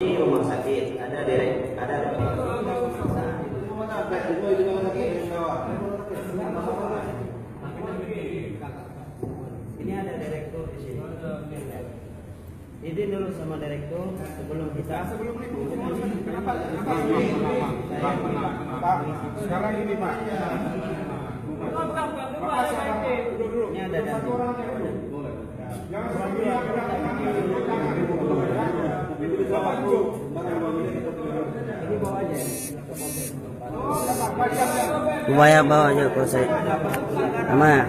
Di rumah sakit ada ini ada direktur di sini. Ini dulu sama direktur sebelum kita. Kenapa? Pak, sekarang ini Pak. Ini ada dana. Jangan sampai Ini bawa aja. Upaya bawa aja ke saya. Sama.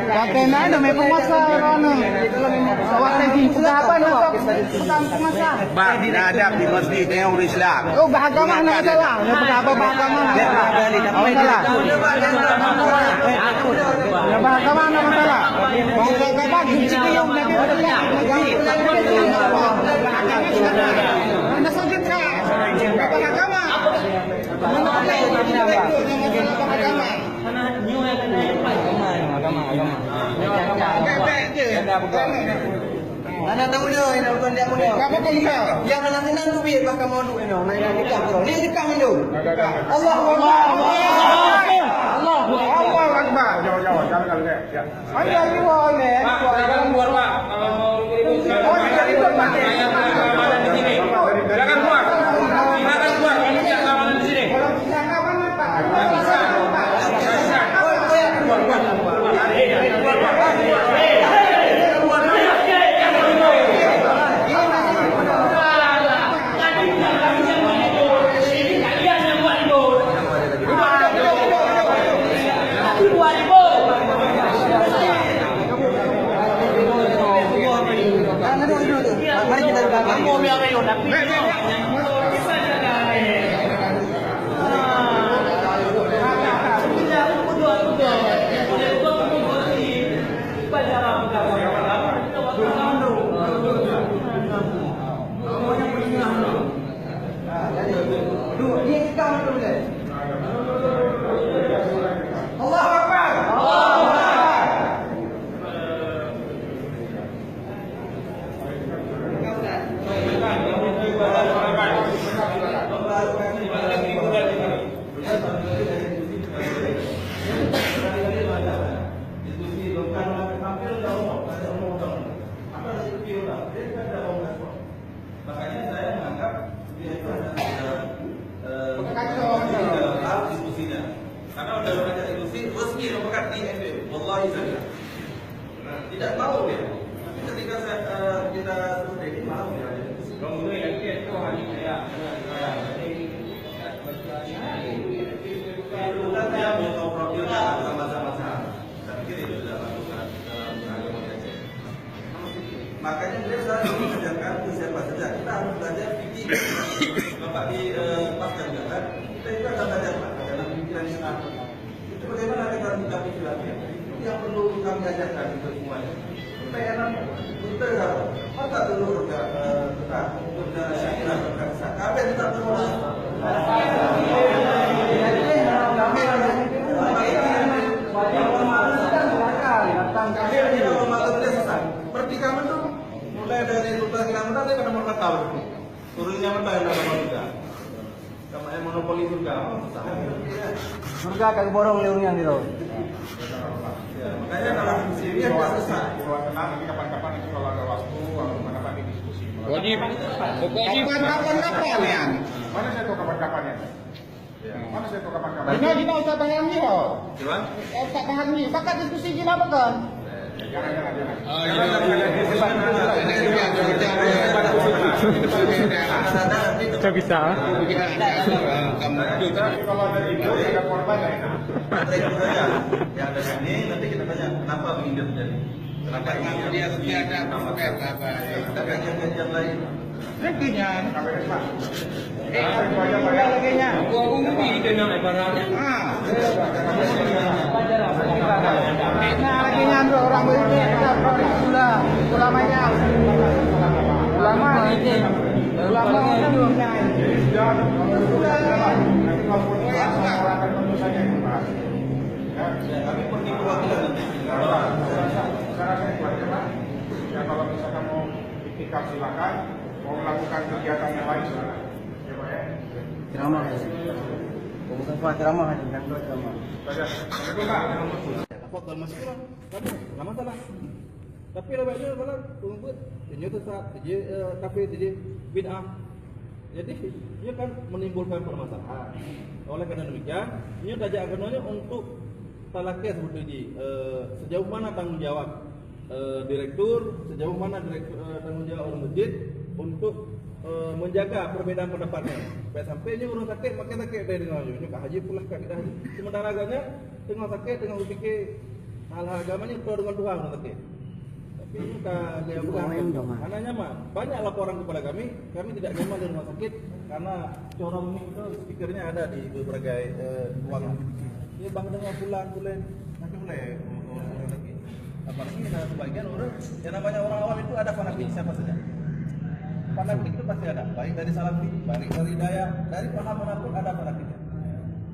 Katanya ada may penguasa ano. Waktu di apa no? Penguasa. Pak, tidak ada di masjid yang Islam. Oh, bahagama na salah. Apa bahagama? Oh, salah. Ya bahagama na masalah. Bahagama gizi yung nabi. Anda sakit ka? Bahagama. Mana tahu dia, ini bukan dia punya. Kamu kau? Yang nanti nanti biar bakal mau dulu, ini nikah bro, ini nikah dulu. Allah Akbar. Jauh-jauh, jangan ya. Anda ini boleh. Jangan keluar Pak. Silakan keluar. Silakan keluar. Tidak keamanan di sini. Mari kita Allah Akbar. Makanya saya menganggap dia itu ada diskusinya. Karena udah banyak diskusi, resmi nomorkan di MBU. Wallahi saya tidak mau dia. Tapi ketika kita sudah ini mau dia. Kemudian lagi itu hanya saya mau tahu profilnya sama-sama. Saya pikir itu sudah lakukan agama Aceh. Makanya beliau selalu mengajarkan siapa saja kita harus belajar fikih. Bapak di pasca juga kita itu akan belajar Pak dalam pikiran Islam. Itu bagaimana kita menyikapi Islamnya? Itu yang perlu kami ajarkan untuk semuanya. Supaya nanti kita mata dulu kita syairah berkata kabeh kita dulu. Pertikaman itu mulai dari Sultan Silamata sampai ke nomor 4 tahun. Turunnya mentah yang nomor 3. Sama yang monopoli surga. Surga kagak borong leungnya gitu. Makanya kalau di sini ya susah. Nanti kapan-kapan itu kalau ada waktu kapan-kapan diskusi. Wajib. Kapan ya? Mana saya tahu kapan-kapan ya? Mana saya tahu kapan-kapan? Gina usah bayang ni ho. Cuman Tak tahan ni. Pakat diskusi gina apa kan? Jangan. Bisa bisa. Kalau ada ibu ada korban ya enak. itu saja. Ya ada sini nanti kita tanya kenapa begini terjadi. Kenapa dia ada apa? Kita kajian lain. Rekinya. Laginya. Nah, rekinya orang begitu sudah ulamanya. Ulama ini Ulama kan Jadi sudah, kalau sudah jalan, nanti lapor orang akan tentu saja yang membahas. Ya, Kami pergi perwakilan nanti. saya rasa itu aja Pak. Ya kalau misalkan mau itikaf silakan, mau melakukan kegiatan yang lain silakan. Ya Pak ya. Ceramah ya. Mustafa ceramah aja, kan ceramah. Saja. Assalamualaikum Pak. Apa kalau masih kurang? Tapi nggak masalah. Tapi lebihnya malah tunggu ini tuh saat jadi kafe jadi bid'ah. Jadi ini kan menimbulkan permasalahan. Oleh karena demikian, ini dajak agamanya untuk talaknya seperti ini. Sejauh mana tanggung jawab direktur, sejauh mana tanggung jawab orang masjid untuk menjaga perbedaan pendapatnya. Sampai ini orang sakit makin sakit dari dengar ini kah haji pula kah kita haji. Sementara agaknya tengah sakit tengah berfikir hal-hal agamanya itu dengan Tuhan orang sakit. Tapi ini dia bukan. Karena nyaman. Banyak laporan kepada kami tidak nyaman di rumah sakit karena corong ini itu speakernya ada di berbagai ruangan. Ini bang dengar pulang nanti boleh orang lagi. Apalagi ada sebagian orang yang namanya orang awam itu ada fanatik siapa saja. Fanatik itu pasti ada, baik dari salafi, baik dari hidayah, dari paham manapun ada fanatiknya.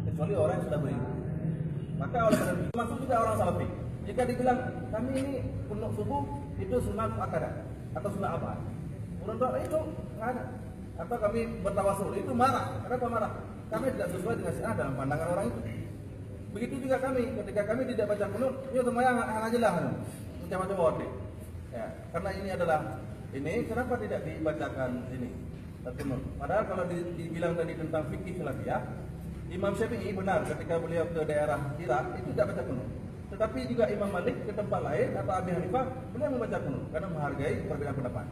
Kecuali orang yang sudah berilmu. Maka oleh karena itu masuk juga orang salafi. Jika dibilang kami ini kunut subuh itu sunat akadah atau sunat apa? Menurut doa itu nggak ada. Atau kami bertawasul itu marah. Kenapa marah? Kami tidak sesuai dengan syariat dalam pandangan orang itu. Begitu juga kami ketika kami tidak baca kunut, itu semuanya aja lah macam-macam waktu. Ya, karena ini adalah ini kenapa tidak dibacakan ini kunut? Padahal kalau dibilang tadi tentang fikih salafiyah, Imam Syafi'i benar ketika beliau ke daerah Irak itu tidak baca kunut. Tetapi juga Imam Malik ke tempat lain atau Abi Hanifah beliau membaca kunut karena menghargai perbedaan pendapat.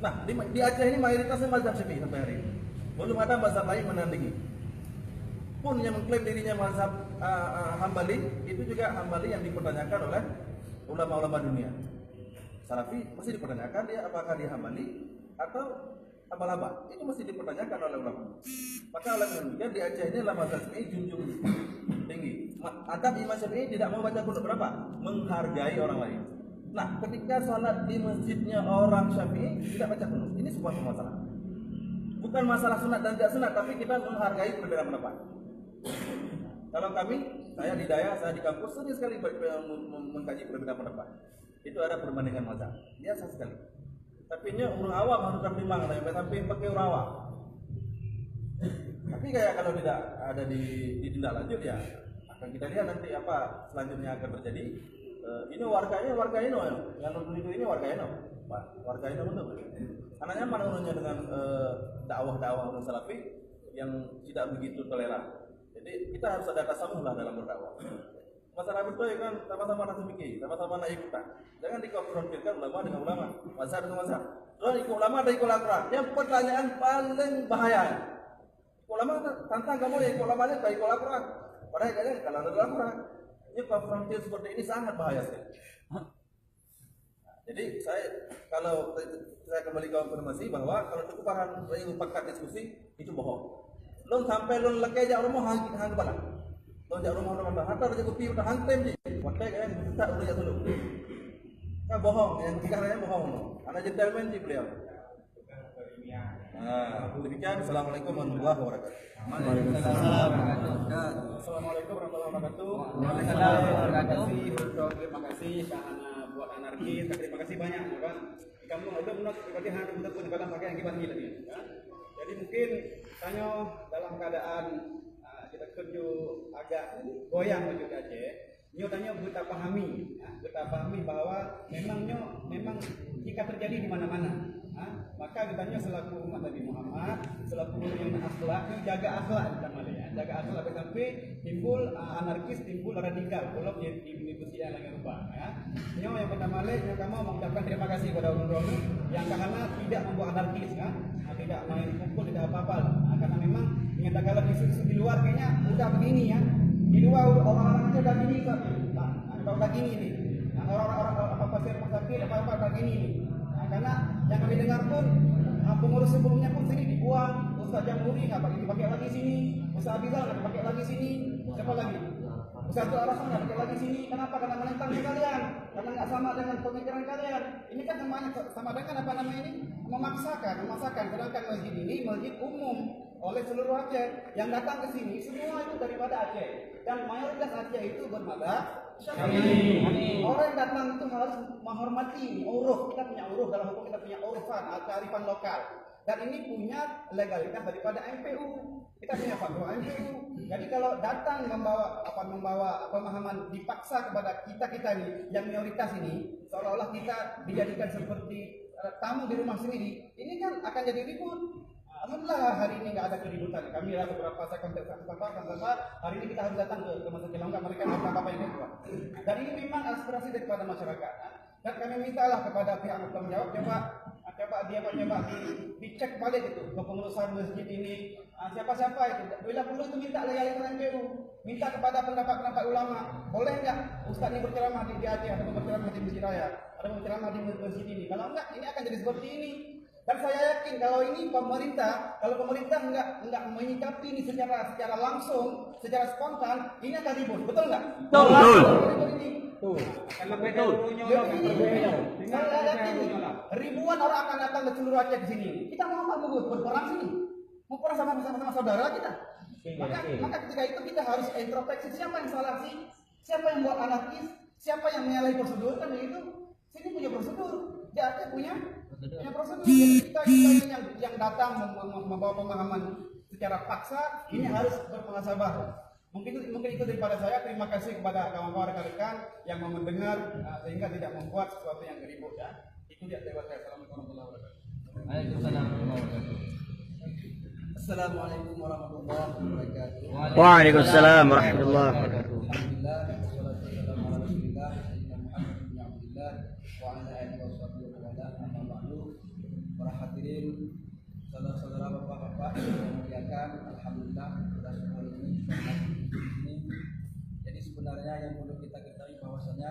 Nah di Aceh ini mayoritasnya mazhab Syafi'i sampai hari ini. Belum ada mazhab lain menandingi. Pun yang mengklaim dirinya mazhab Hambali itu juga Hambali yang dipertanyakan oleh ulama-ulama dunia. Salafi mesti dipertanyakan dia apakah dia Hambali atau abal-abal. Itu mesti dipertanyakan oleh ulama. Maka oleh demikian di Aceh ini ulama Syafi'i junjung tinggi. Adab Imam Syafi'i tidak mau baca kunut berapa? Menghargai orang lain. Nah, ketika salat di masjidnya orang Syafi'i tidak baca kunut, ini sebuah masalah. Bukan masalah sunat dan tidak sunat, tapi kita menghargai perbedaan pendapat. Kalau kami, saya di Daya, saya di kampus sering sekali mengkaji perbedaan pendapat. Itu ada perbandingan mazhab, biasa sekali. Tapi ini orang awam harus terima, sampai pakai orang awam. Tapi kayak kalau tidak ada ditindak lanjut ya, akan kita lihat nanti apa selanjutnya akan terjadi. Ini warga Ino, yang nuduh ini warga Ino betul. Karena nyaman urusnya dengan dakwah-dakwah orang salafi yang tidak begitu toleran. Jadi kita harus ada tasamuh lah dalam berdakwah. Masalah betul kan sama-sama nak fikih, sama-sama nak ikutan. Jangan dikonfrontasikan ulama dengan ulama, mazhab dengan mazhab. Kalau ikut ulama dan ikut Al-Quran, yang pertanyaan paling bahaya. Ulama tantang kamu ya ikut ulama tak ikut Al-Quran. Padahal kalian kalau ada Al-Quran, ini konfrontasi seperti ini sangat bahaya sekali. Jadi kalau saya kembali ke konfirmasi bahwa kalau tukaran pakat diskusi itu bohong. Lo sampai lo lekai jak rumah hang kepala. Lo jak rumah orang hantar je kopi udah hang tem je. Watai kan tak udah jatuh dulu. Kan bohong, yang sekarang bohong. Ana gentleman je beliau. Demikian. Assalamualaikum warahmatullahi wabarakatuh. Assalamualaikum warahmatullahi wabarakatuh. Terima kasih karena buat anarkis. Terima kasih banyak kan. Kamu ada benar seperti hang betul dalam pakai yang kibat tadi. Jadi mungkin tanya dalam keadaan kita kerja agak goyang menuju ke Aceh. Nyo tanya kita pahami bahwa memang jika terjadi di mana-mana. Maka kita selaku umat Nabi Muhammad, selaku yang akhlak, jaga akhlak kita malah ya. Jaga akhlak sampai timbul anarkis, timbul radikal, kalau di diskusi yang lagi rupa ya. Nyo yang pertama nyo kamu mengucapkan terima kasih kepada orang-orang yang karena tidak membuat anarkis ya. Tidak main kumpul, tidak apa-apa karena memang menyatakan kalau isu-isu di luar kayaknya udah begini ya. Di luar orang-orang aja udah gini kan. Udah gini nih. Orang-orang apa pasir apa begini nih. Karena yang kami dengar pun pengurus sebelumnya pun sini dibuang, Ustaz Jamhuri nggak pakai lagi sini, Ustaz Abizal nggak pakai lagi sini, siapa lagi? Satu alasan nggak lagi sini, kenapa? Karena menentang kalian, karena nggak sama dengan pemikiran kalian. Ini kan namanya sama dengan apa namanya ini? Memaksakan. Sedangkan masjid ini masjid umum oleh seluruh Aceh. Yang datang ke sini semua itu daripada Aceh. Dan mayoritas Aceh itu bermadzhab Syafi'i. Orang yang datang itu harus menghormati uruf. Kita punya uruf, dalam hukum kita punya urufan, kearifan lokal. Dan ini punya legalitas daripada MPU. Kita punya fatwa MPU. Jadi kalau datang membawa pemahaman dipaksa kepada kita ini yang minoritas ini, seolah-olah kita dijadikan seperti tamu di rumah sendiri, ini kan akan jadi ribut. Alhamdulillah hari ini nggak ada keributan. Kami ada beberapa saya kontak hari ini kita harus datang ke Masjid Cilangkap, mereka apa yang dibuat. Dan ini memang aspirasi daripada masyarakat. Dan kami mintalah kepada pihak bertanggung jawab, coba dicek balik itu kepengurusan masjid ini, siapa-siapa itu. Bila perlu itu minta legalitas MPU, minta kepada pendapat ulama. Boleh nggak Ustaz ini berceramah di Aceh, atau berceramah di Masjid Raya, atau berceramah di masjid ini? Kalau enggak, ini akan jadi seperti ini. Dan saya yakin kalau ini pemerintah nggak menyikapi ini secara langsung, secara spontan, ini akan ribut, betul nggak? Betul. Saya yakin ribuan orang akan datang ke seluruh Aceh di sini. Kita mau berperang sini, mau perang sama saudara kita. Maka ketika itu kita harus introspeksi, siapa yang salah sih, siapa yang buat anarkis, siapa yang menyalahi prosedur, kan begitu. Sini punya prosedur, di Aceh punya prosedur. Kita ini yang datang membawa pemahaman secara paksa, ini harus bermuhasabah. Mungkin itu daripada saya. Terima kasih kepada kawan-kawan rekan-rekan yang mau mendengar, sehingga tidak membuat sesuatu yang ribut ya. Itu dia dari saya. Assalamualaikum warahmatullahi wabarakatuh. Waalaikumsalam warahmatullahi wabarakatuh. Alhamdulillah, wassalatu wassalamu ala rasulillah sayyidina Muhammad bin Abdullah wa ala alihi washabihi wa sallam. Amma ba'du. Para hadirin, saudara-saudara, bapak-bapak yang muliakan, alhamdulillah kita semua ini jadi sebenarnya yang perlu kita ketahui bahwasanya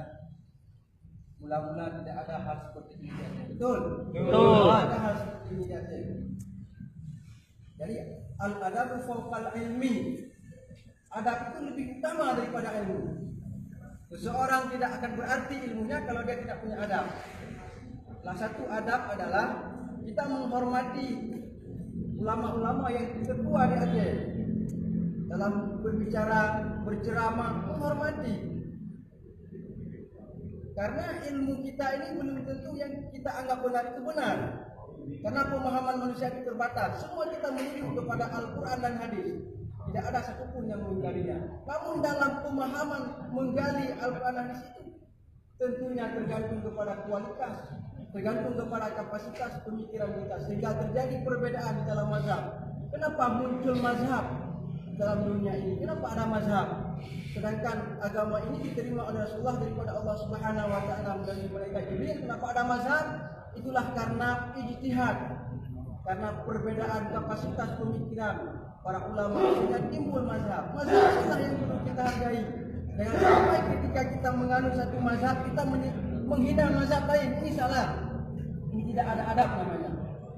mula-mula tidak ada hal seperti ini. Betul. Ada hal seperti ini di Aceh. Jadi al-adabu fawqal ilmi. Adab itu lebih utama daripada ilmu. Seseorang tidak akan berarti ilmunya kalau dia tidak punya adab. Salah satu adab adalah kita menghormati ulama-ulama yang tertua di Aceh. Dalam berbicara, berceramah, menghormati. Karena ilmu kita ini belum tentu yang kita anggap benar itu benar. Karena pemahaman manusia itu terbatas. Semua kita menuju kepada Al-Quran dan hadis. Tidak ada satupun yang menggalinya. Namun dalam pemahaman menggali Al-Quran dan hadis itu tentunya tergantung kepada kualitas, tergantung kepada kapasitas pemikiran kita, sehingga terjadi perbedaan di dalam mazhab. Kenapa muncul mazhab dalam dunia ini? Kenapa ada mazhab? Sedangkan agama ini diterima oleh Rasulullah daripada Allah Subhanahu wa taala melalui malaikat Jibril. Kenapa ada mazhab? Itulah karena ijtihad, karena perbedaan kapasitas pemikiran para ulama sehingga timbul mazhab. Mazhab itulah yang perlu kita hargai. Jangan sampai ketika kita menganut satu mazhab kita menghina mazhab lain. Ini salah. Ini tidak ada adab namanya.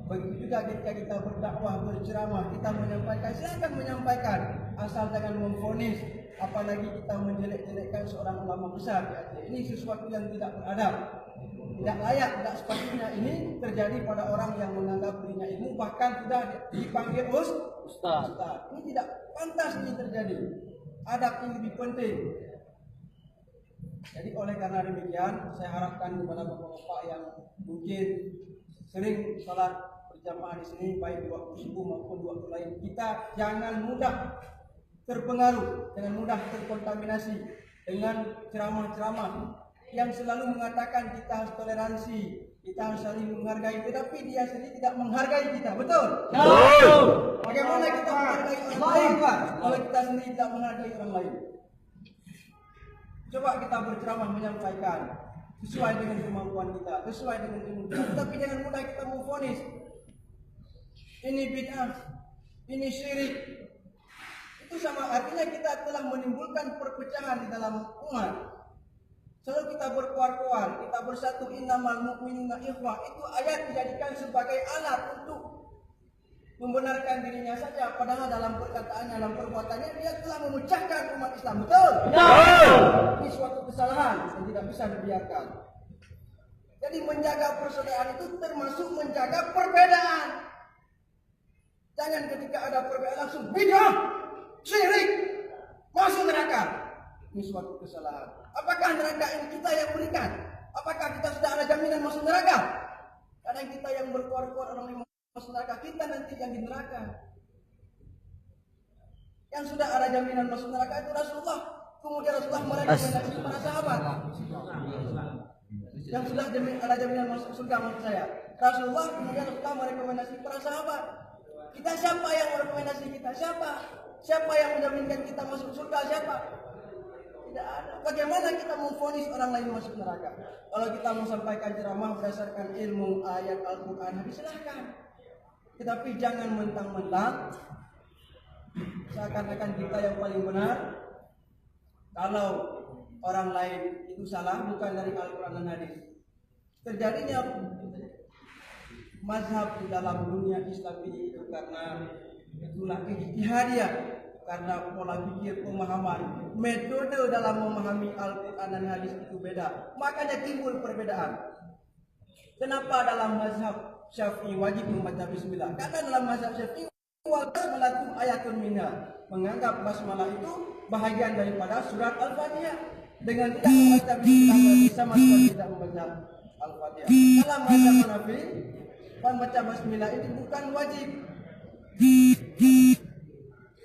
Begitu juga ketika kita berdakwah, berceramah, kita menyampaikan, silakan menyampaikan, asal jangan memvonis, apalagi kita menjelek-jelekkan seorang ulama besar. Ini sesuatu yang tidak beradab, tidak layak, tidak sepatutnya ini terjadi pada orang yang menganggap dirinya ilmu, bahkan sudah dipanggil ustaz. Ini tidak pantas ini terjadi. Adab ini lebih penting. Jadi oleh karena demikian, saya harapkan kepada bapak-bapak yang mungkin sering salat berjamaah di sini, baik di waktu subuh maupun di waktu lain, kita jangan mudah terpengaruh, jangan mudah terkontaminasi dengan ceramah-ceramah yang selalu mengatakan kita harus toleransi, kita harus saling menghargai, tetapi dia sendiri tidak menghargai kita, betul? Betul. Bagaimana kita menghargai orang lain kalau kita sendiri tidak menghargai orang lain? Coba kita berceramah menyampaikan sesuai dengan kemampuan kita, sesuai dengan ilmu kita, tapi jangan mudah kita memvonis ini bid'ah, ini syirik. Itu sama artinya kita telah menimbulkan perpecahan di dalam umat. Selalu kita berkuar-kuar, kita bersatu, innamal mu'minuna ikhwah. Itu ayat dijadikan sebagai alat untuk membenarkan dirinya saja, padahal dalam perkataannya, dalam perbuatannya dia telah memecahkan umat Islam. Betul? Betul. Ini suatu kesalahan yang tidak bisa dibiarkan. Jadi menjaga persaudaraan itu termasuk menjaga perbedaan. Jangan ketika ada perbedaan langsung bid'ah, syirik, masuk neraka. Ini suatu kesalahan. Apakah neraka ini kita yang berikan? Apakah kita sudah ada jaminan masuk neraka? Kadang kita yang berkuar-kuar orang yang masuk neraka, kita nanti yang di neraka. Yang sudah ada jaminan masuk neraka itu Rasulullah. Kemudian Rasulullah merekomendasi para sahabat. Yang sudah ada jaminan masuk surga maksud saya. Rasulullah kemudian Rasulullah merekomendasi para sahabat. Kita siapa yang merekomendasi kita? Siapa? Siapa yang menjaminkan kita masuk surga? Siapa? Tidak ada. Bagaimana kita memvonis orang lain masuk neraka? Kalau kita mau sampaikan ceramah berdasarkan ilmu ayat Al-Quran, silahkan. Tetapi jangan mentang-mentang seakan-akan kita yang paling benar. Kalau orang lain itu salah, bukan dari Al-Quran dan hadis. Terjadinya mazhab di dalam dunia Islam ini itu karena itulah ijtihadiyah, karena pola pikir, pemahaman, metode dalam memahami Al-Quran dan hadis itu beda. Makanya timbul perbedaan. Kenapa dalam mazhab Syafi'i wajib membaca bismillah? Karena dalam mazhab Syafi'i wal basmalah ayatun minha, menganggap basmalah itu bahagian daripada surat Al-Fatihah. Dengan tidak membaca bismillah bisa masuk tidak membaca Al-Fatihah. Dalam mazhab Hanafi, membaca bismillah itu bukan wajib.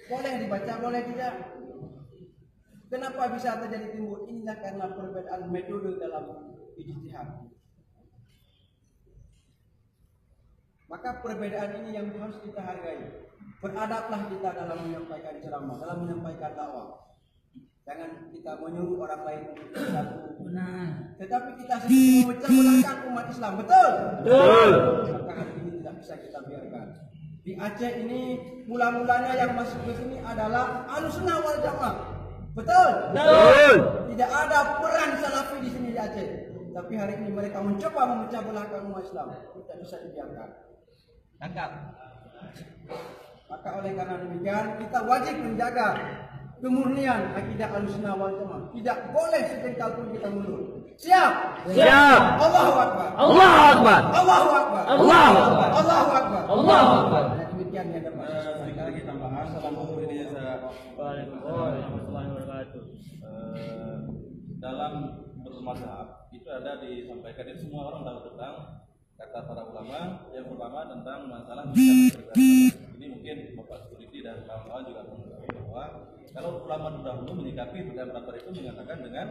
Boleh dibaca, boleh tidak. Kenapa bisa terjadi timbul? Inilah karena perbedaan metode dalam ijtihad. Maka perbedaan ini yang harus kita hargai. Beradablah kita dalam menyampaikan ceramah, dalam menyampaikan dakwah. Jangan kita menyuruh orang lain untuk bersatu. Benar. Tetapi kita sendiri memecah belahkan umat Islam. Betul? Betul. Maka hal ini tidak bisa kita biarkan. Di Aceh ini mula-mulanya yang masuk ke sini adalah Ahlussunnah wal Jamaah. Betul? Betul. Tidak ada peran Salafi di sini di Aceh. Tapi hari ini mereka mencoba memecah belahkan umat Islam. Tidak bisa dibiarkan. Tangkap. Maka oleh karena demikian kita wajib menjaga kemurnian akidah Ahlussunnah wal Jamaah. Tidak boleh sejengkal pun kita mundur. Siap? Siap. Allahu Akbar. Allahu Akbar. Allahu Akbar. Allahu Akbar. Allahu Akbar. Allahu Akbar. Demikian yang dapat Sekali lagi tambahan, Assalamualaikum warahmatullahi wabarakatuh. Dalam bermazhab itu ada disampaikan di semua orang tahu tentang kata para ulama. Yang pertama tentang masalah ini mungkin Bapak Security dan kawan-kawan juga mengetahui bahwa kalau ulama dahulu menyikapi perbedaan pendapat itu mengatakan dengan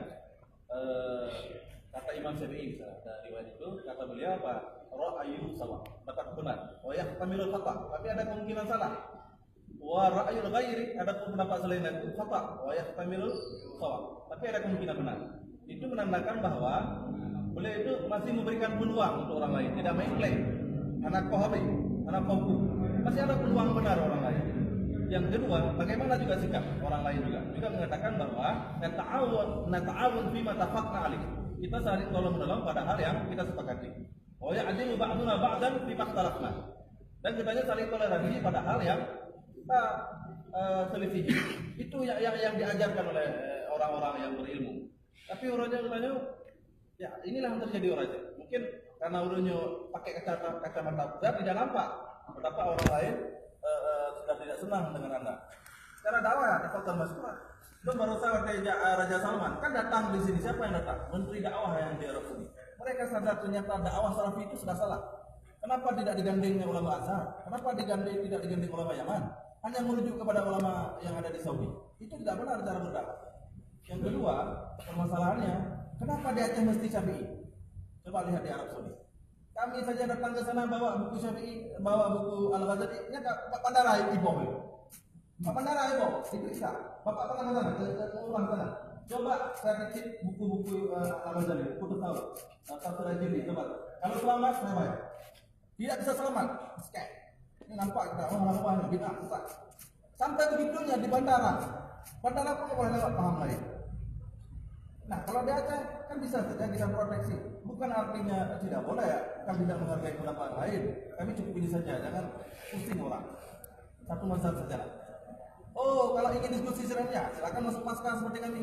kata Imam Syafi'i misalnya, dari riwayat itu kata beliau apa? Ra'ayu sawa, pendapat benar. Wa yahtamilul khata, tapi ada kemungkinan salah. Wa ra'ayul ghairi, ada pendapat selain itu khata, wa yahtamilul sawa, tapi ada kemungkinan benar. Itu menandakan bahwa beliau itu masih memberikan peluang untuk orang lain, tidak main klaim. Anak kohami, anak kohku, masih ada peluang benar orang lain. Yang kedua, bagaimana juga sikap orang lain juga mengatakan bahwa nata'awun fima tafaqna alaih. Kita saling tolong-menolong pada hal yang kita sepakati. Wa ya'dilu ba'duna ba'dan fi makhtalafna. Dan katanya saling toleransi pada hal yang kita selisih. Itu yang diajarkan oleh orang-orang yang berilmu. Tapi orangnya ya inilah yang terjadi orangnya. Mungkin karena orangnya pakai kacamata besar tidak nampak betapa orang lain sudah tidak senang dengan Anda. Secara dakwah ya, Kota Masura. Itu baru saya Raja Salman kan datang di sini. Siapa yang datang? Menteri dakwah yang di Arab sini. Mereka sadar ternyata dakwah Salafi itu sudah salah. Kenapa tidak digandeng ulama Azhar? Kenapa tidak digandeng ulama Yaman? Hanya merujuk kepada ulama yang ada di Saudi. Itu tidak benar cara berdakwah. Yang kedua, permasalahannya, kenapa di Aceh mesti Syafi'i? Coba lihat di Arab Saudi. Kami saja datang ke sana bawa buku Syafi'i, bawa buku Al-Ghazali, ini Pak Pandara Iboh. Pak Pandara Iboh, diperiksa. Bapak pernah ke sana, ke ulang sana. Coba saya titip buku-buku Al-Ghazali, buku tahu. Satu rajin coba. Kalau selamat, saya bayar. Tidak bisa selamat, skep. Ini nampak kita orang-orang bid'ah sesat. Sampai begitunya di bandara. Bandara pun boleh lewat paham lain. Nah, kalau di Aceh kan bisa saja kita proteksi. Bukan artinya tidak boleh ya, kami tidak menghargai pendapat lain. Kami cukup ini saja, jangan pusing orang. Satu mazhab saja. Oh, kalau ingin diskusi ya silakan masuk pasca seperti kami.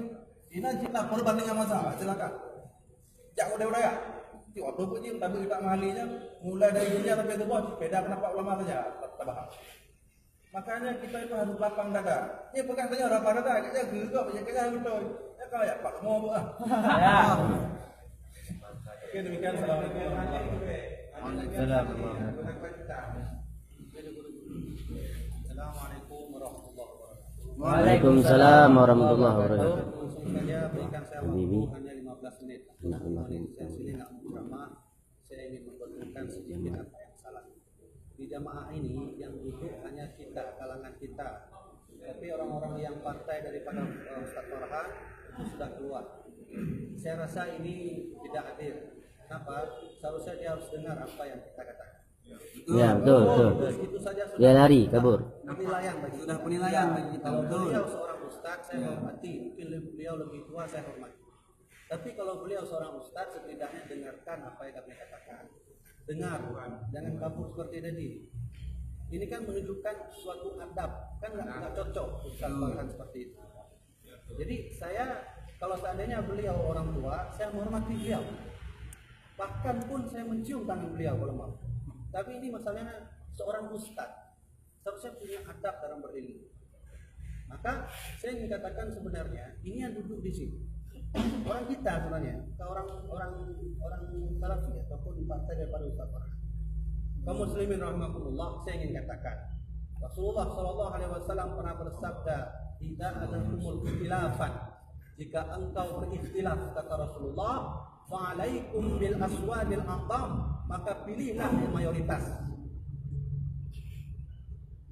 Ini kita perbandingan mazhab, silakan. Jangan udah ya. Waktu pun ini tapi juga mahalinya mulai dari dunia sampai ke bawah beda kenapa ulama saja kita bahas. Makanya kita itu harus lapang dada. Ini pegang saja lapang dada, kita juga banyak kita betul. Ya kalau ya Pak mau buat. Oke demikian. Assalamualaikum. Assalamualaikum warahmatullahi wabarakatuh. Waalaikumsalam warahmatullahi wabarakatuh. Langsung saja berikan saya waktu hanya 15 menit. Saya sini nggak mau ceramah, saya ingin membetulkan sedikit apa yang salah. Di jamaah ini yang duduk hanya kita, kalangan kita. Tapi orang-orang yang partai daripada Ustaz Farhan itu sudah keluar. Saya rasa ini tidak adil. Kenapa? Seharusnya dia harus dengar apa yang kita katakan. Ya, betul. Itu saja sudah. Dia lari, kabur. Penilaian bagi Sudah penilaian bagi kita. Kalau beliau seorang ustadz, saya hormati. Mungkin beliau lebih tua, saya hormati. Tapi kalau beliau seorang ustadz, setidaknya dengarkan apa yang kami katakan. Dengar, jangan kabur seperti tadi. Ini kan menunjukkan suatu adab, kan nggak cocok ustadz Farhan seperti itu. Jadi saya, kalau seandainya beliau orang tua, saya menghormati beliau. Bahkan pun saya mencium tangan beliau kalau mau. Tapi ini masalahnya seorang ustadz seharusnya punya adab dalam berilmu. Maka saya ingin katakan sebenarnya ini yang duduk di sini orang kita sebenarnya, orang salafi ataupun partai daripada Ustaz Farhan. Kaum muslimin rahimakumullah, saya ingin katakan Rasulullah SAW pernah bersabda, "Idza adakumul ikhtilafan." Jika engkau berikhtilaf, kata Rasulullah, "Fa'alaikum bil aswadil aqam." Maka pilihlah yang mayoritas.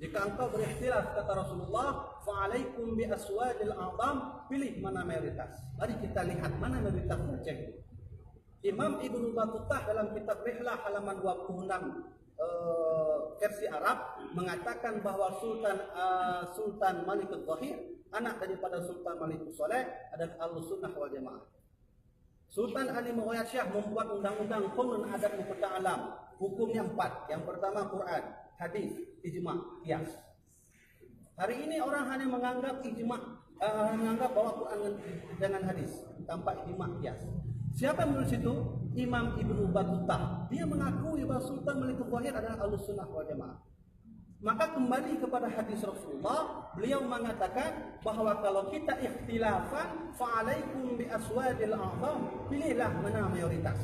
Jika engkau berikhtilaf, kata Rasulullah, fa'alaikum bi aswadil a'zam, pilih mana mayoritas. Mari kita lihat mana mayoritas terjadi. Imam Ibnu Battutah dalam kitab Rihlah halaman 26 versi Arab mengatakan bahwa Sultan Malik Al-Zahir, anak daripada Sultan Malik Saleh, adalah Ahlussunnah wal Jamaah. Sultan Ali Muhammad Syah membuat undang-undang Qanun Adat Muqaddam Alam. Hukumnya 4. Yang pertama Quran, hadis, ijma', qiyas. Hari ini orang hanya menganggap ijma', menganggap bahwa Quran dengan hadis tanpa ijma', qiyas. Siapa yang menulis itu? Imam Ibnu Battutah. Dia mengakui bahwa Sultan Malik Al-Zahir adalah Ahlussunnah wal Jamaah. Maka kembali kepada hadis Rasulullah, beliau mengatakan bahwa kalau kita ikhtilafan, fa'alaikum bi aswadil a'zam, pilihlah mana mayoritas.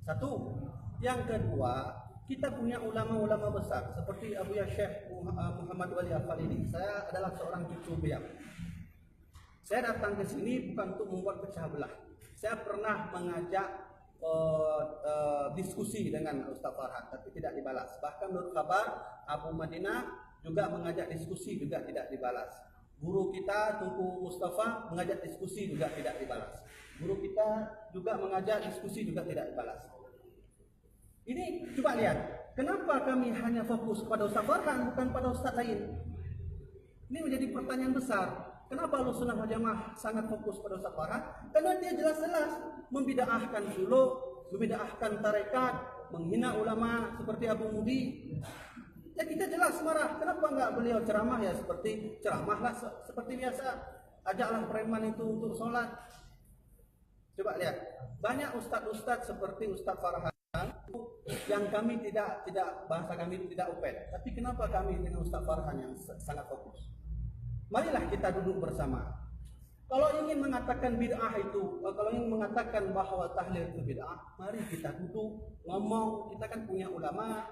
Satu. Yang kedua, kita punya ulama-ulama besar seperti Abu Syekh Muhammad Wali Al-Khalili. Saya adalah seorang cucu beliau. Saya datang ke sini bukan untuk membuat pecah belah. Saya pernah mengajak diskusi dengan Ustaz Farhan, tapi tidak dibalas. Bahkan menurut kabar Abu Madinah juga mengajak diskusi, juga tidak dibalas. Guru kita Tunku Mustafa mengajak diskusi, juga tidak dibalas. Guru kita juga mengajak diskusi, juga tidak dibalas. Ini coba lihat, kenapa kami hanya fokus pada Ustaz Farhan bukan pada Ustaz lain? Ini menjadi pertanyaan besar. Kenapa Ahlussunnah wal Jamaah sangat fokus pada Ustaz Farhan? Karena dia jelas-jelas membid'ahkan suluk, membid'ahkan tarekat, menghina ulama seperti Abu Mudi. Ya kita jelas marah. Kenapa enggak beliau ceramah ya seperti ceramahlah seperti biasa. Ajaklah preman itu untuk sholat. Coba lihat, banyak ustadz-ustadz seperti Ustaz Farhan yang kami tidak bahasa kami tidak open. Tapi kenapa kami dengan Ustaz Farhan yang sangat fokus? Marilah kita duduk bersama. Kalau ingin mengatakan bid'ah itu, kalau ingin mengatakan bahwa tahlil itu bid'ah, mari kita duduk ngomong. Kita kan punya ulama,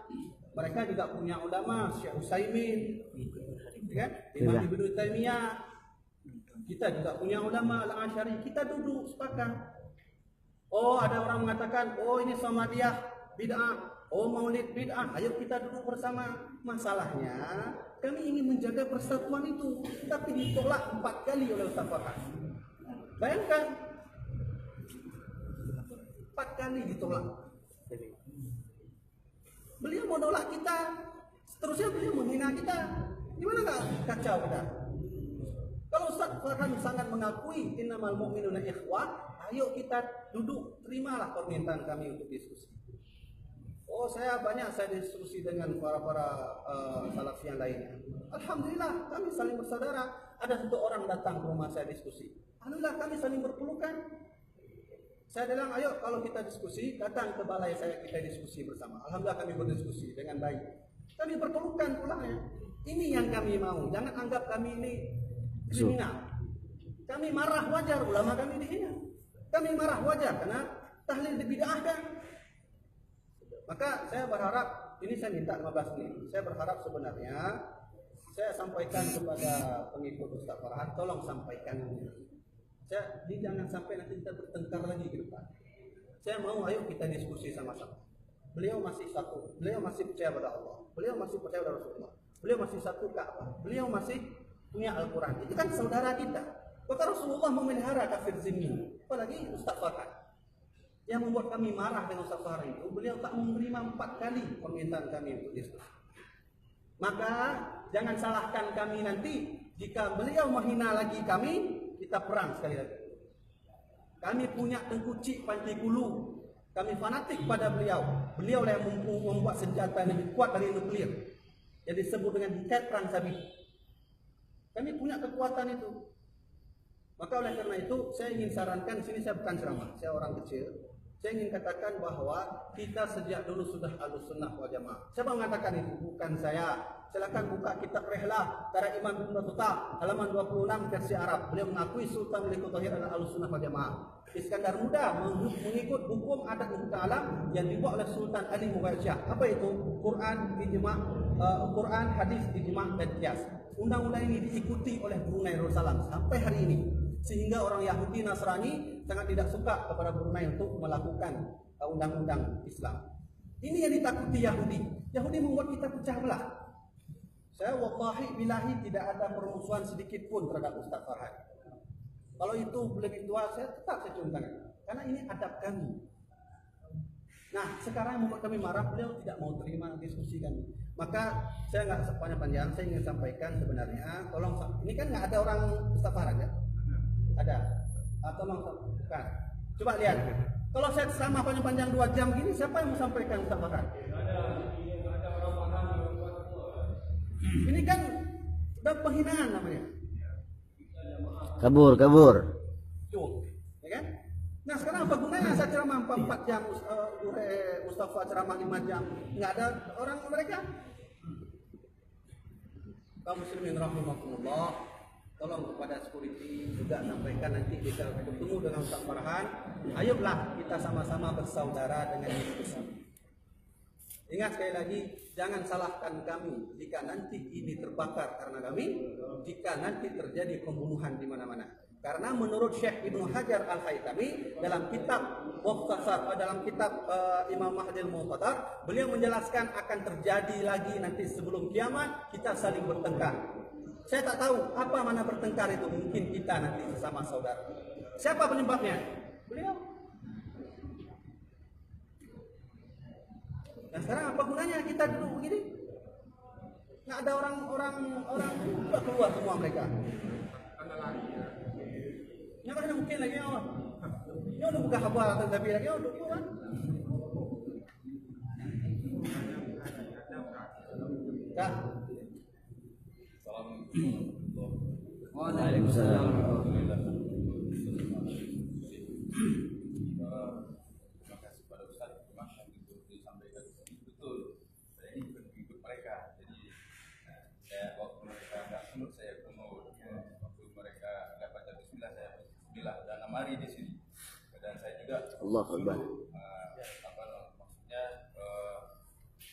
mereka juga punya ulama, Syekh Utsaimin, kan? Imam Ibnu Taimiyah. Kita juga punya ulama Al-Asy'ari. Kita duduk sepakat. Oh, ada orang mengatakan, oh ini Samadiyah bid'ah, oh Maulid bid'ah. Ayo kita duduk bersama. Masalahnya kami ingin menjaga persatuan itu, tapi ditolak 4 kali oleh Ustaz Farhan. Bayangkan, 4 kali ditolak. Beliau menolak kita, seterusnya beliau menghina kita. Gimana nggak kacau kita? Kalau Ustaz Ustaz Farhan sangat mengakui innamal mu'minuna ikhwah. Ayo kita duduk, terimalah permintaan kami untuk diskusi. Oh, saya diskusi dengan para salafi yang lainnya. Alhamdulillah, kami saling bersaudara. Ada satu orang datang ke rumah saya diskusi. Alhamdulillah, kami saling berpelukan. Saya bilang, ayo kalau kita diskusi, datang ke balai saya, kita diskusi bersama. Alhamdulillah kami berdiskusi dengan baik. Kami berpelukan pulangnya. Ini yang kami mau. Jangan anggap kami ini kriminal. Kami marah wajar, ulama kami dihina. Kami marah wajar karena tahlil dibid'ahkan. Maka saya berharap, ini saya minta 15 menit. Saya berharap sebenarnya saya sampaikan kepada pengikut Ustaz Farhan, tolong sampaikan. Jangan sampai nanti kita bertengkar lagi ke depan. Saya mau ayo kita diskusi sama-sama. Beliau masih satu, beliau masih percaya pada Allah, beliau masih percaya pada Rasulullah, beliau masih satu Ka'bah, beliau masih punya Al-Quran. Itu kan saudara kita. Maka Rasulullah memelihara kafir zimmi, apalagi Ustaz Farhan. Yang membuat kami marah dengan Ustaz Farhan itu, beliau tak menerima 4 kali permintaan kami untuk diskusi. Maka jangan salahkan kami nanti jika beliau menghina lagi kami, kita perang sekali lagi. Kami punya Tengku Cik Panci Kulu, kami fanatik pada beliau. Beliau yang membuat senjata yang lebih kuat dari nuklir, yang disebut dengan diket perang sabit. Kami punya kekuatan itu. Maka oleh karena itu saya ingin sarankan, di sini saya bukan ceramah, saya orang kecil. Saya ingin katakan bahwa kita sejak dulu sudah Ahlussunnah wal Jamaah. Siapa mengatakan itu? Bukan saya. Silakan buka kitab Rihlah karya Imam Ibnu Battuta halaman 26 versi Arab. Beliau mengakui Sultan Malikul Tahir adalah Ahlussunnah wal Jamaah. Iskandar Muda mengikut hukum adat hukum alam yang dibuat oleh Sultan Ali Mughal Shah. Apa itu? Quran, ijma', Quran, hadis, ijma' dan qiyas. Undang-undang ini diikuti oleh Brunei Darussalam sampai hari ini. Sehingga orang Yahudi Nasrani sangat tidak suka kepada Brunei untuk melakukan undang-undang Islam. Ini yang ditakuti Yahudi. Yahudi membuat kita pecah belah. Saya wallahi billahi tidak ada permusuhan sedikit pun terhadap Ustaz Farhan. Kalau itu lebih tua, saya tetap saya cium tangan. Karena ini adab kami. Nah, sekarang yang membuat kami marah, beliau tidak mau terima diskusi kami. Maka saya nggak panjang-panjang, saya ingin sampaikan sebenarnya, tolong, ini kan nggak ada orang Ustaz Farhan ya? Ada. Tolong bukan. Coba lihat. Kalau saya sama panjang-panjang 2 jam gini, siapa yang mau sampaikan Ustaz Farhan? Ini kan udah penghinaan namanya. Kabur. Tuh, ya kan? Nah sekarang apa gunanya saya ceramah 4 jam, Mustafa ceramah 5 jam, nggak ada orang mereka? Kaum muslimin rahimakumullah, tolong kepada security juga sampaikan nanti kita bertemu dengan Ustaz Farhan. Ayolah kita sama-sama bersaudara dengan diskusi. Ingat sekali lagi, jangan salahkan kami jika nanti ini terbakar karena kami, jika nanti terjadi pembunuhan di mana-mana. Karena menurut Syekh Ibnu Hajar Al-Haytami dalam kitab Mukhtasar, dalam kitab Imam Mahdi Al-Mu'tadar, beliau menjelaskan akan terjadi lagi nanti sebelum kiamat kita saling bertengkar. Saya tak tahu apa mana bertengkar itu, mungkin kita nanti sesama saudara. Siapa penyebabnya? Beliau. Nah sekarang apa gunanya kita duduk begini? Nggak ada orang keluar semua mereka. Ya kan mungkin lagi awak. Ya udah buka kabar atau tapi lagi udah kan. Kak. Waalaikumsalam. Mari di sini dan saya juga Allah Akbar. Maksudnya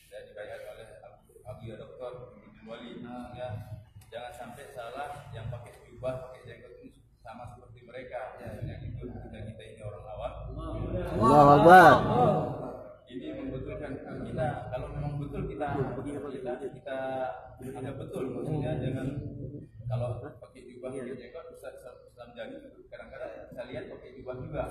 saya dibayar oleh Abu ya Doktor Wali. Maksudnya jangan sampai salah yang pakai jubah, pakai jenggot itu sama seperti mereka. Yang itu kita ini orang awam. Allah Akbar. Ini membetulkan kita. Kalau memang betul kita anggap betul. Maksudnya jangan kalau pakai jubah, pakai jenggot, Islam jadi kadang-kadang saya lihat pakai jubah juga.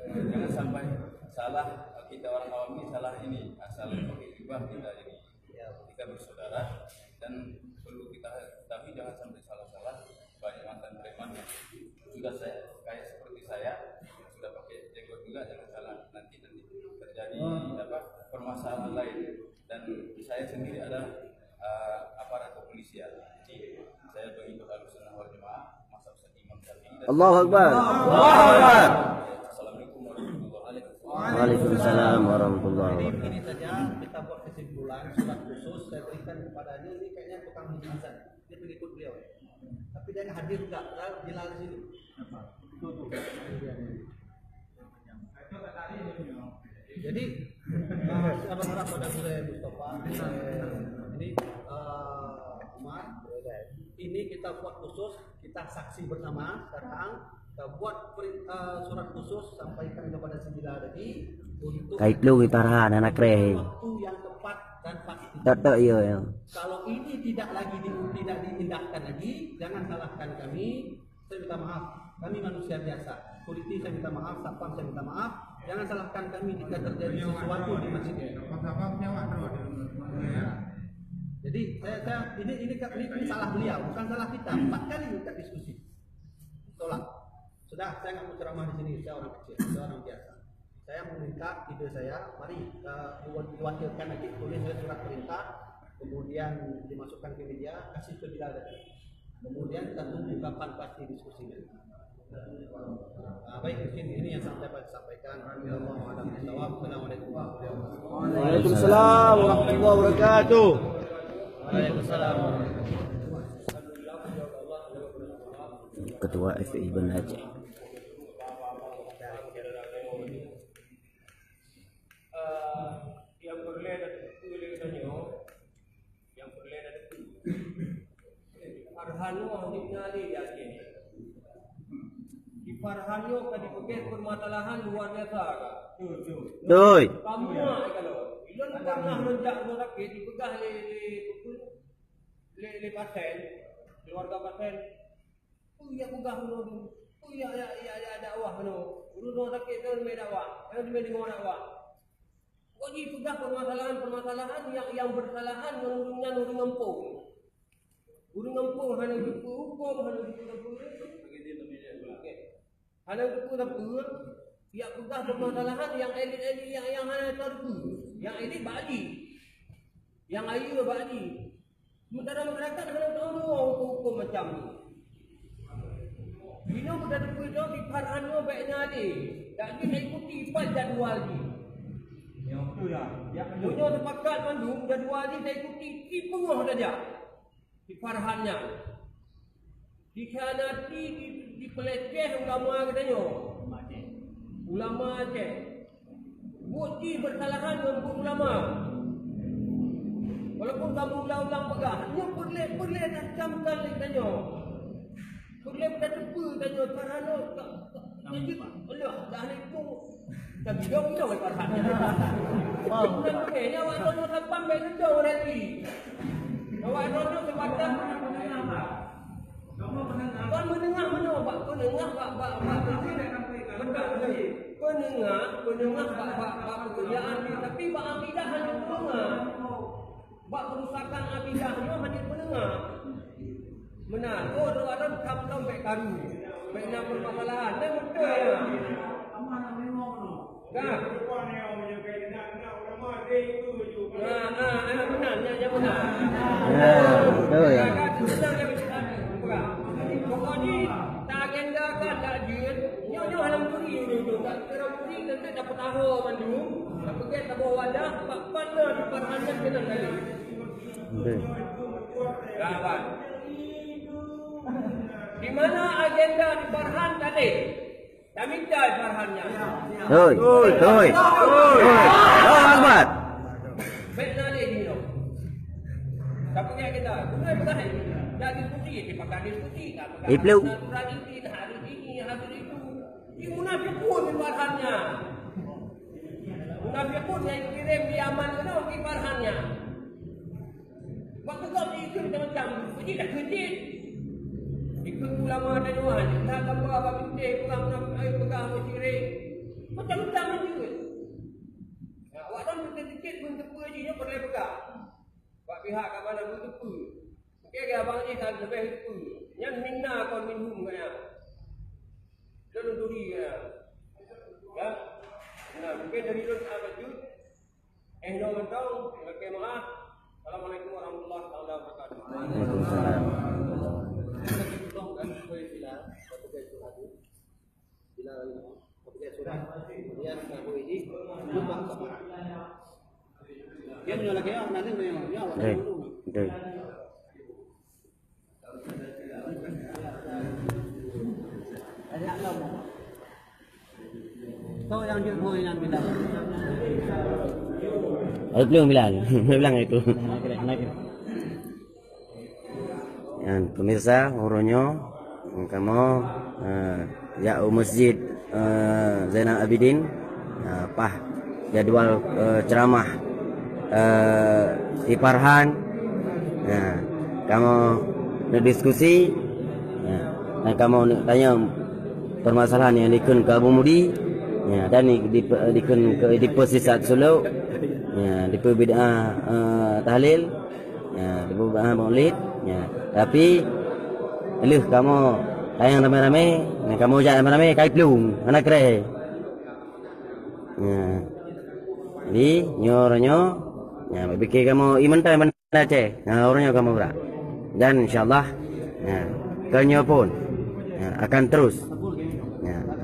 Jangan sampai salah kita orang awam ini salah ini. Asal pakai jubah kita bersaudara dan perlu kita ketahui jangan sampai salah-salah banyak mantan preman. sudah saya kayak seperti saya sudah pakai jenggot juga, jangan salah nanti terjadi permasalahan lain. Dan saya sendiri adalah aparat kepolisian. Jadi saya pengikut Ahlussunnah wal Jamaah, mazhab Imam Syafi'i. Allahu Akbar. Allahu Akbar. Assalamualaikum warahmatullahi wabarakatuh. Waalaikumsalam warahmatullahi Jadi wabarakatuh. ini saja kita buat kesimpulan surat khusus saya berikan kepadanya. Ini kayaknya tukang azan, dia pengikut beliau. Tapi dia nggak hadir juga, Bilal di sini. Jadi saya berharap pada Bule Mustafa, ini Umar, ini kita buat khusus, kita saksi bersama sekarang. Kita buat surat khusus sampaikan kepada Sembilan tadi untuk Kait lu Farhan anak reh. waktu yang tepat dan pasti. Tok yo ya. Kalau ini tidak lagi tidak diindahkan lagi, jangan salahkan kami. Saya minta maaf, kami manusia biasa. Politik saya minta maaf, sapam saya minta maaf. Jangan salahkan kami jika terjadi sesuatu di masjid ini. Jadi ini salah beliau, bukan salah kita. 4 kali kita diskusi, tolak. Sudah, saya nggak mau ceramah di sini. Saya orang kecil, saya orang biasa. Saya meminta ide saya, mari diwakilkan nanti tulis surat perintah, kemudian dimasukkan ke media, kasih ke Bilal tadi. Kemudian kita tunggu kapan pasti diskusinya. Baik, mungkin ini yang saya sampaikan. Assalamualaikum warahmatullahi wabarakatuh. Waalaikumsalam warahmatullahi wabarakatuh. Waalaikumsalam. Ketua FPI Banda Aceh. Yang boleh ada tulisannya, yang boleh ada Farhanu ahli di Aceh. Di Farhanu tadi pakai permasalahan luar biasa. Doi. Kamu kalau ilan pernah menjak sakit dipegah le pasien, keluarga pasien. Ya pegah dulu. Ya dakwah dulu. Dulu sakit kan dakwah. Kan di dakwah. Wajib sudah permasalahan yang bersalahan menurunkan urung ngempung. Urung ngempung hanya hukum hanya hanya hukum ya sudah permasalahan yang elit yang hanya terbu, yang elit badi, yang ayu badi. Sementara masyarakat hanya tahu hukum macam ni. Bina sudah dipujuk di Farhanu baiknya ni, tak kita ikuti jadual ni. Ya, dunia sepakat mandung jadual ni saya ikuti tipu saja. Di Farhannya. Dikhianati, dipeleceh ulama katanya. Ulama Aceh. Bukti bersalahan dengan ulama. Walaupun kamu ulang-ulang pegah, hanya boleh nak camkan katanya. Boleh bertepu katanya Farhanu. Allah, dah ni tu dah bilang kita oleh Farhan. Bukan maknanya awak tahu sampai baik tu orang ni. Awak tahu sepadan. Kau mendengar mana awak? Pendengar bak pekerjaan ni, tapi bak akidah hanya pendengar. Bak kerusakan akidahnya hanya pendengar. Benar. Oh, orang kamu baik karu. Baiknya permasalahan. Dah betul ya. Kan? Benar, yang benar. Betul ya. Pokoknya tak agenda kan tak jin. Nyonya halam puri tu. Tak kira puri nanti dapat tahu mandu. Tak pergi tak bawa wadah. Pak mana di Farhannya kena kali. Betul. Kawan. Di mana agenda di Farhan tadi? Dah minta Farhannya. Doi. Doi. Allahu Akbar. Baik nanti ni loh. Tak pergi agenda. Bukan bukan. Dah diskusi, dipakai diskusi. Iplu. Hari ini, hari itu. Ini munafik pun di Farhannya. Munafik pun yang kirim di aman itu di Farhannya. Waktu kau itu macam, ini dah kredit. Ikut ulama dan Tuhan, tak tambah apa bintik, kurang air pegang syirik. Macam-macam juga. Awak dah sedikit pun tepu je, pernah pegang. Pak pihak kat mana pun tepu. Okey, abang ni tak lebih tepu. Yang minna kau minhum kaya. Dia nunduri ya. Nah, mungkin dari itu agak jujur. No mentau, oke maaf. Assalamualaikum warahmatullahi wabarakatuh. Waalaikumsalam. Kemudian aku ini lupa sama. Dia menyala kayak nanti memangnya Baik. Baik. Tahu yang dia mau yang bilang. Belum bilang, bilang itu. Yang pemirsa, Uronyo, kamu ya masjid Zainal Abidin, apa jadwal ceramah di Farhan, kamu berdiskusi, dan kamu tanya permasalahan yang dikun ke Abu Mudi, dan dikun ke di Pesisat Solo, di bid'ah tahlil, di bid'ah maulid, tapi elih kamu tayang rame-rame, kamu ujak rame-rame kai pelung anak kere. Jadi nyoronyo, pikir kamu iman tak iman Aceh, orangnya kamu berak. Dan insyaallah, kenyo pun akan terus.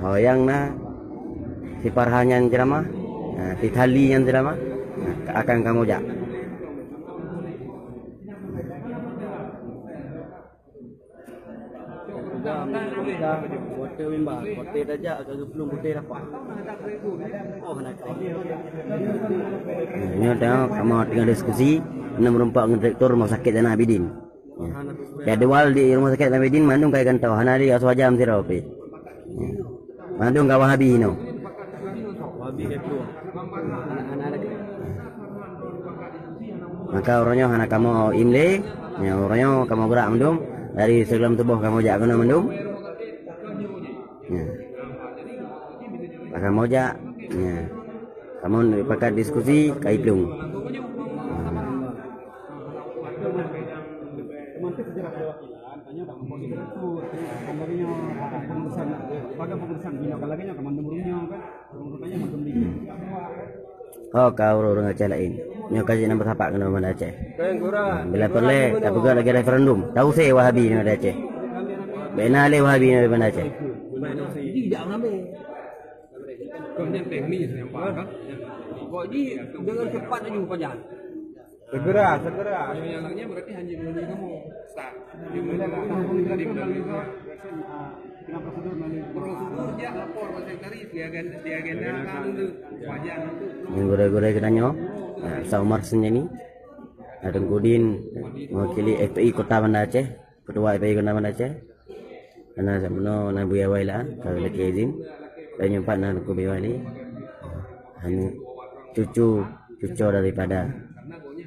Yang na si Farhan yang ceramah, si Thali yang ceramah, akan kamu ujak. Hotel Wimba, hotel aja agak belum hotel apa. Oh, nak. Ini tengok kamu tengah diskusi merempak dengan direktur rumah sakit Zainal Abidin. Jadwal di rumah sakit Zainal Abidin mandung kaya kan tahu hanari aswajam sirau pe. Mandung ka Wahabi no. Wahabi ke keluar. Anak-anak. Maka orangnya anak kamu imle, orangnya kamu gerak mandung dari segala tubuh kamu jak kena mandung. Kamu jak, kamu pakai diskusi kai pelung. Oh, kau orang Aceh lain. Nyo kasih nombor tapak kena mana Aceh. Bila perle, tak buka lagi referendum. Tahu saya Wahabi ni ada Aceh. Bena le Wahabi ni mana Aceh. Tidak nampak. Kemudian teknis yang paham. Kok di dengan cepat aja panjang. Segera. Yang lainnya berarti hanya menunggu kamu start. Prosedur dia lapor ke sekretaris di agenda kan itu wajar itu. Yang gore-gore kenanya, Sa Umar Senyani, ada Kudin mewakili FPI Kota Banda Aceh, Ketua FPI Kota Banda Aceh. Karena sebenarnya Nabi Awaila, kalau lagi izin, dan nyempat Nabi Awaili, hanya cucu daripada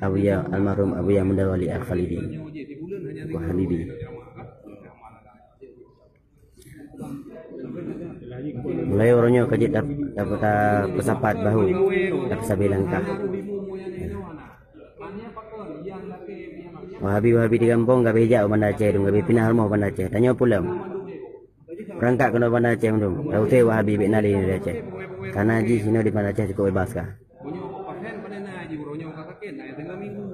Abuya almarhum Abuya Mundawali Al-Khalidi, Wahabibi. Mulai orangnya kajit dapat pesapat bahu, dapat sabilangkah. Wahabi di kampung gak bijak Banda Aceh, gak pindah rumah Banda Aceh. Tanya pulang. Berangkat ke Banda Aceh dong. Tahu teh Wahabi Nali di Aceh. Karena haji sini di Banda Aceh cukup bebas kah? Punya pasien pada haji uronya kakek naik tengah minggu.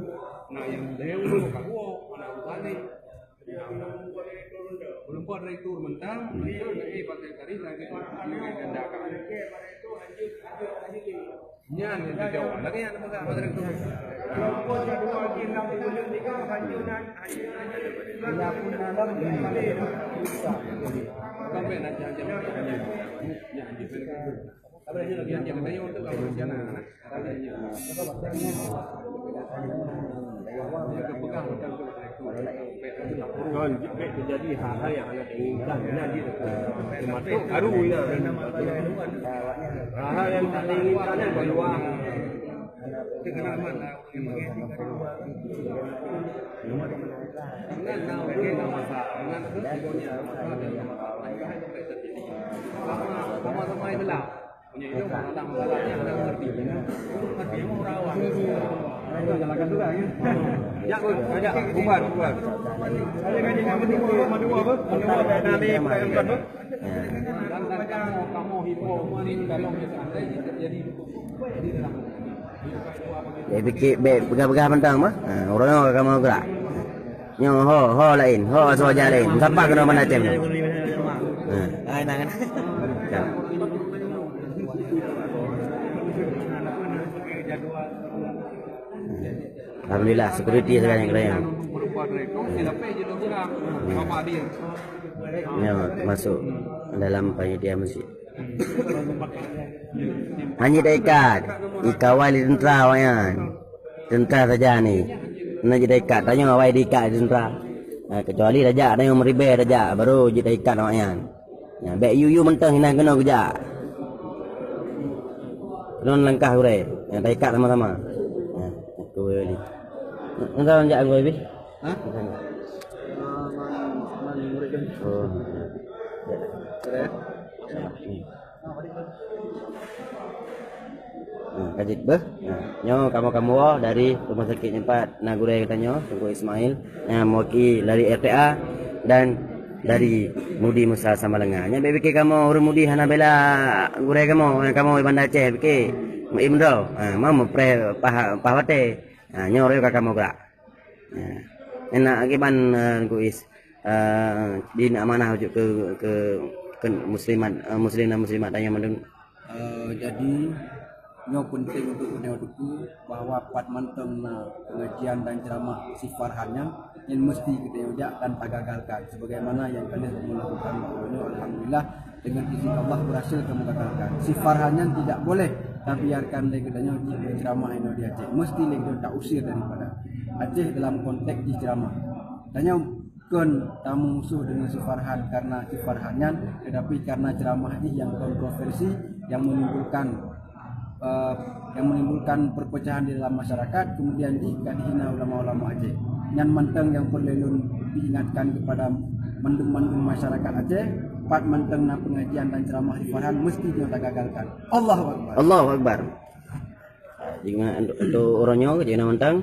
Nah yang dewu kawo anak bupati. Belum buat rektur mentang, itu dari partai tadi lagi agenda kan. Nyan yang dijawab lagi yang apa partai rektur. Sampai nanti jam apa aja lagi yang tanya untuk kalau rencana kan terjadi hal-hal yang anak inginkan nanti termasuk baru ya hal yang tak diinginkan yang peluang pengalaman dengan nama masa dengan sebagainya sama-sama itulah punya itu masalahnya ada ngerti mau rawat jalankan juga ya ya ada bubar ada gaji yang penting madu apa nanti yang kan kadang-kadang kamu hipo dalam kita jadi di dalam. Dia fikir pegang-pegang mentang mah. Orang kamu gerak. Nyo ho lain, ho soja lain. Siapa kena mana cem tu? Ah, nangan. Alhamdulillah security sekarang yang keren. Ya, masuk dalam panitia masjid. Hanya dekat ikawal di tentera wayan. Tentera saja ni. Nak jadi ikat tanya awai diikat di tentera. Kecuali raja ada yang meribe raja baru jadi ikat wayan. Ya, baik you mentang hina kena kerja. Kena langkah urai. Yang tak ikat sama-sama. Ya, aku beli. Entah lanjut aku lebih. Ha? Oh. Kajit beh. Nyo kamu dari rumah sakit Nyepat Nagure katanya Tengku Ismail yang mewakili dari RTA dan dari Mudi Musa Samalenga. Nya BBK kamu urus Mudi Hanabela gure kamu Bandar Aceh BK. Imdo. Mau pre pahwate. Nyo reo kamu gerak. Enak akiban kuis din amanah ujuk ke muslimat muslim dan muslimat tanya mendung. Jadi nyo penting untuk menyampaikan bahwa pat manteng pengajian dan ceramah si Farhannya yang mesti kita ujak dan tak gagalkan sebagaimana yang kalian melakukan bahwa alhamdulillah dengan izin Allah berhasil kamu gagalkan. Si Farhannya tidak boleh tak biarkan legendanya ceramah ini di Aceh. Mesti legend tak usir daripada Aceh dalam konteks di ceramah. Tanya kan tamu musuh dengan si Farhan karena si Farhannya, tetapi karena ceramah ini yang kontroversi yang menimbulkan perpecahan di dalam masyarakat, kemudian jika dihina ulama-ulama Aceh. Yang menteng yang perlu diingatkan kepada mendung-mendung masyarakat Aceh, pat menteng na pengajian dan ceramah di Farhan mesti kita gagalkan. Allahu Akbar. Allahu Akbar. Jika untuk orangnya kerja mentang.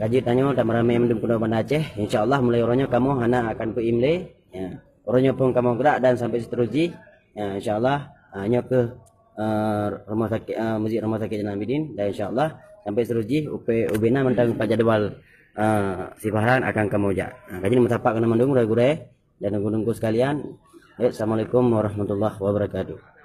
Kaji tanya tak meramai mendung kuno Bandar Aceh. InsyaAllah mulai orangnya kamu hana akan ke imle. Ya. Orangnya pun kamu gerak dan sampai seterusnya. Ya, InsyaAllah hanya ke rumah sakit Masjid Rumah Sakit Jalan Abidin dan insyaallah sampai seterusnya ubena mentang pak jadual si Farhan akan kamu jak. Kaji mencapak kena mendung gure dan nunggu sekalian. Assalamualaikum warahmatullahi wabarakatuh.